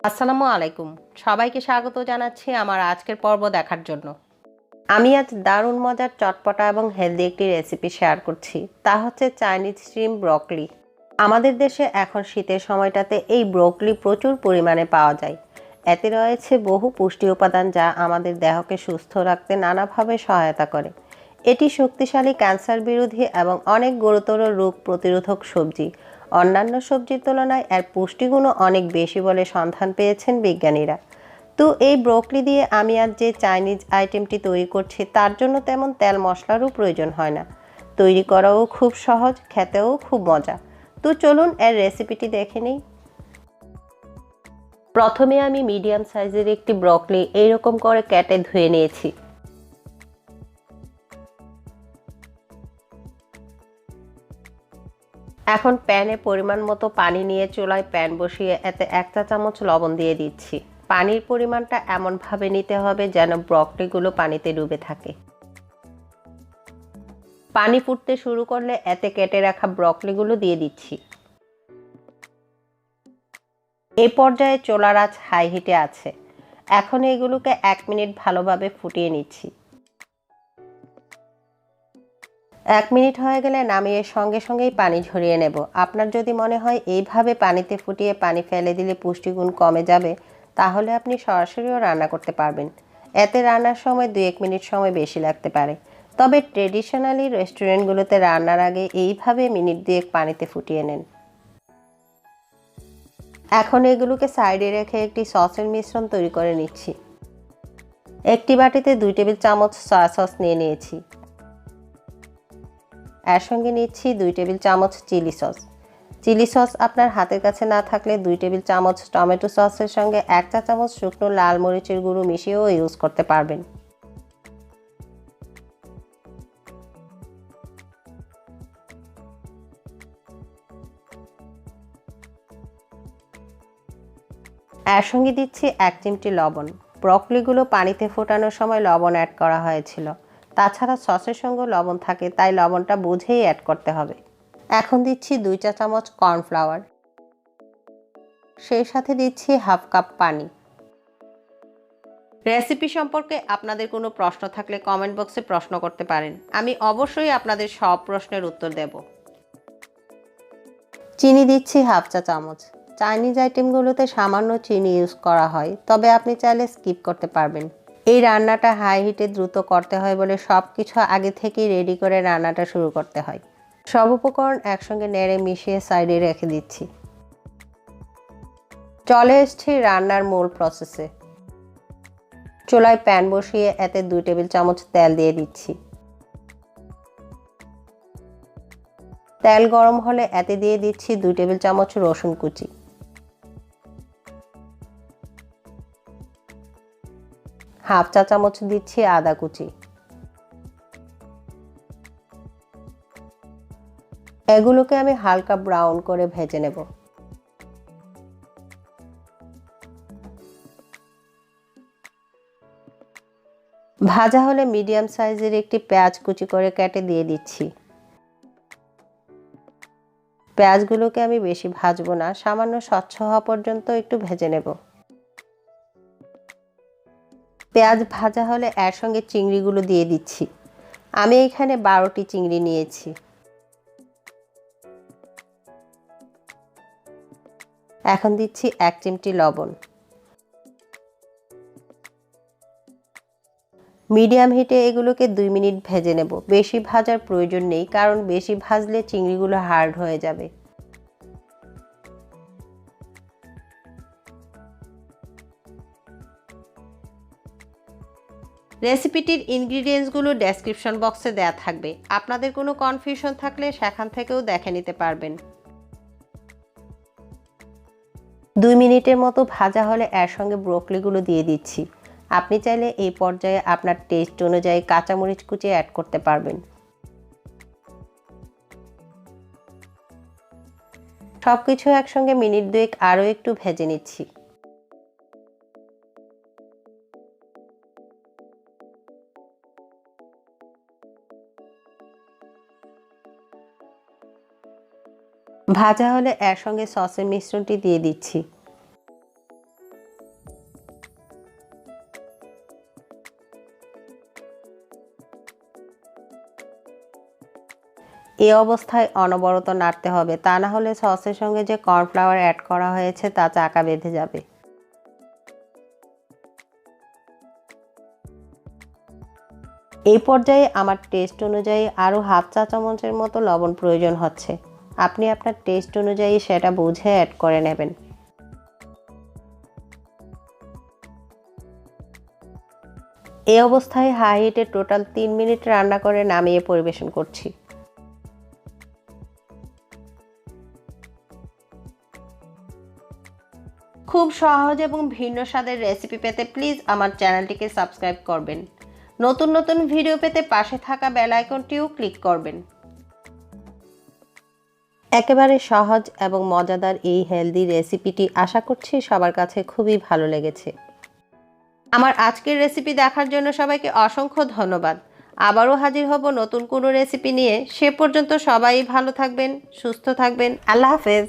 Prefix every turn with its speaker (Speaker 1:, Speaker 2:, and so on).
Speaker 1: আসসালামু আলাইকুম। সবাইকে স্বাগত জানাচ্ছি আমার আজকের পর্ব দেখার জন্য। আমি আজ দারুণ মজার চটপটা এবং হেলদি একটি রেসিপি শেয়ার করছি। তা হচ্ছে চাইনিজ স্টিম ব্রকলি। আমাদের দেশে এখন শীতের সময়টাতে এই ব্রকলি প্রচুর পরিমাণে পাওয়া যায়। এতে রয়েছে বহু পুষ্টি উপাদান যা আমাদের দেহকে সুস্থ রাখতে নানাভাবে সহায়তা করে। এটি শক্তিশালী ক্যান্সার বিরোধী এবং অনেক গুরুতর রোগ প্রতিরোধক সবজি। অন্যান্য সবজির তুলনায় এর পুষ্টিগুণও অনেক বেশি বলে সন্ধান পেয়েছেন বিজ্ঞানীরা। তো এই ব্রোকলি দিয়ে আমি আজ যে চাইনিজ আইটেমটি তৈরি করছি তার জন্য তেমন তেল মশলারও প্রয়োজন হয় না। তৈরি করাও খুব সহজ, খেতেও খুব মজা। তো চলুন এর রেসিপিটি দেখে নিই। প্রথমে আমি মিডিয়াম সাইজের একটি ব্রোকলি এইরকম করে কেটে ধুয়ে নিয়েছি। এখন প্যানে পরিমাণ মতো পানি নিয়ে চুলায় প্যান বসিয়ে এতে 1 চা চামচ লবণ দিয়ে দিচ্ছি। পানির পরিমাণটা এমনভাবে নিতে হবে যেন ব্রকলিগুলো পানিতে ডুবে থাকে। পানি ফুটতে শুরু করলে এতে কেটে রাখা ব্রকলিগুলো দিয়ে দিচ্ছি। এই পর্যায়ে চুলার আঁচ হাই হিটে আছে। এখন এগুলোকে 1 মিনিট ভালোভাবে ফুটিয়ে নিচ্ছি। 1 মিনিট হয়ে গেলে নামিয়ে সঙ্গে সঙ্গেই পানি ঝরিয়ে নেব। আপনার যদি মনে হয় এইভাবে পানিতে ফুটিয়ে পানি ফেলে দিলে পুষ্টিগুণ কমে যাবে, তাহলে আপনি সরাসরিও রান্না করতে পারবেন। এতে রান্নার সময় 2-1 মিনিট সময় বেশি লাগতে পারে। তবে ট্রেডিশনালি রেস্টুরেন্টগুলোতে রান্নার আগে এইভাবে মিনিট 2 পানিতে ফুটিয়ে নেন। এখন এগুলোকে সাইডে রেখে একটি সসের মিশ্রণ তৈরি করে নিচ্ছি। একটি বাটিতে 2 টেবিল চামচ সয়া সস নিয়ে নিয়েছি। এর সঙ্গে নিচ্ছি 2 টেবিল চামচ চিলি সস। চিলি সস আপনার হাতের কাছে না থাকলে 2 টেবিল চামচ টমেটো সসের সঙ্গে 1 চা চামচ শুকনো লাল মরিচের গুঁড়ো মিশিয়েও ইউজ করতে পারবেন। এর সঙ্গে দিচ্ছি 1 চিমটি লবণ। ব্রকলিগুলো পানিতে ফোটানোর সময় লবণ অ্যাড করা হয়েছিল। তাছাড়া সসের সঙ্গে লবণ থাকে, তাই লবণটা বুঝেই অ্যাড করতে হবে। এখন দিচ্ছি 2 চা চামচ কর্নফ্লাওয়ার। সেই সাথে দিচ্ছি হাফ কাপ পানি। রেসিপি সম্পর্কে আপনাদের কোনো প্রশ্ন থাকলে কমেন্ট বক্সে প্রশ্ন করতে পারেন। আমি অবশ্যই আপনাদের সব প্রশ্নের উত্তর দেব। চিনি দিচ্ছি হাফ চা চামচ। চাইনিজ আইটেমগুলোতে সামান্য চিনি ইউজ করা হয়, তবে আপনি চাইলে স্কিপ করতে পারবেন। এই রান্নাটা হাই হিটে দ্রুত করতে হয় বলে সব কিছু আগে থেকেই রেডি করে রান্নাটা শুরু করতে হয়। সব উপকরণ একসঙ্গে নেড়ে মিশিয়ে সাইডে রেখে দিচ্ছি। চলে এসেছি রান্নার মূল প্রসেসে। চুলায় প্যান বসিয়ে এতে 2 টেবিল চামচ তেল দিয়ে দিচ্ছি। তেল গরম হলে এতে দিয়ে দিচ্ছি 2 টেবিল চামচ রসুন কুচি। হাফ চা চামচ দিচ্ছি আদা কুচি। এগুলোকে আমি হালকা ব্রাউন করে ভেজে নেব। ভাজা হলে মিডিয়াম সাইজের একটি পেঁয়াজ কুচি করে কেটে দিয়ে দিচ্ছি। পেঁয়াজগুলোকে আমি বেশি ভাজবো না, সামান্য স্বচ্ছ হওয়া পর্যন্ত একটু ভেজে নেব। পেঁয়াজ ভাজা হলে এর সঙ্গে চিংড়িগুলো দিয়ে দিচ্ছি। আমি এখানে 12টি চিংড়ি নিয়েছি। এখন দিচ্ছি 1 চিমটি লবণ। মিডিয়াম হিটে এগুলোকে 2 মিনিট ভেজে নেব। বেশি ভাজার প্রয়োজন নেই, কারণ বেশি ভাজলে চিংড়িগুলো হার্ড হয়ে যাবে। রেসিপিটির ইনগ্রিডিয়েন্টসগুলো ডেসক্রিপশন বক্সে দেওয়া থাকবে। আপনাদের কোনো কনফিউশন থাকলে সেখান থেকেও দেখে নিতে পারবেন। 2 মিনিটের মতো ভাজা হলে এর সঙ্গে ব্রকলিগুলো দিয়ে দিচ্ছি। আপনি চাইলে এই পর্যায়ে আপনার টেস্ট অনুযায়ী কাঁচামরিচ কুচি অ্যাড করতে পারবেন। সবকিছু একসঙ্গে মিনিট 2 আরও একটু ভেজে নিচ্ছি। ভাজা হলে এর সঙ্গে সসের মিশ্রণটি দিয়ে দিচ্ছি। এই অবস্থায় অনবরত নাড়তে হবে, তা না হলে সসের সঙ্গে যে কর্নফ্লাওয়ার অ্যাড করা হয়েছে তা চাকা বেঁধে যাবে। এই পর্যায়ে আমার টেস্ট অনুযায়ী আরও হাফ চা চামচের মতো লবণ প্রয়োজন হচ্ছে। আপনি আপনার টেস্ট অনুযায়ী সেটা বুঝে অ্যাড করে নেবেন। এই অবস্থায় হাই হিটে টোটাল 3 মিনিট রান্না করে নামিয়ে পরিবেশন করছি। খুব সহজ এবং ভিন্ন স্বাদের রেসিপি পেতে প্লিজ আমার চ্যানেলটিকে সাবস্ক্রাইব করবেন। নতুন নতুন ভিডিও পেতে পাশে থাকা বেল আইকনটিও ক্লিক করবেন। একেবারে সহজ এবং মজাদার এই হেলদি রেসিপিটি আশা করছি সবার কাছে খুবই ভালো লেগেছে। আমার আজকের রেসিপি দেখার জন্য সবাইকে অসংখ্য ধন্যবাদ। আবারও হাজির হব নতুন কোনো রেসিপি নিয়ে। সে পর্যন্ত সবাই ভালো থাকবেন, সুস্থ থাকবেন। আল্লাহ হাফেজ।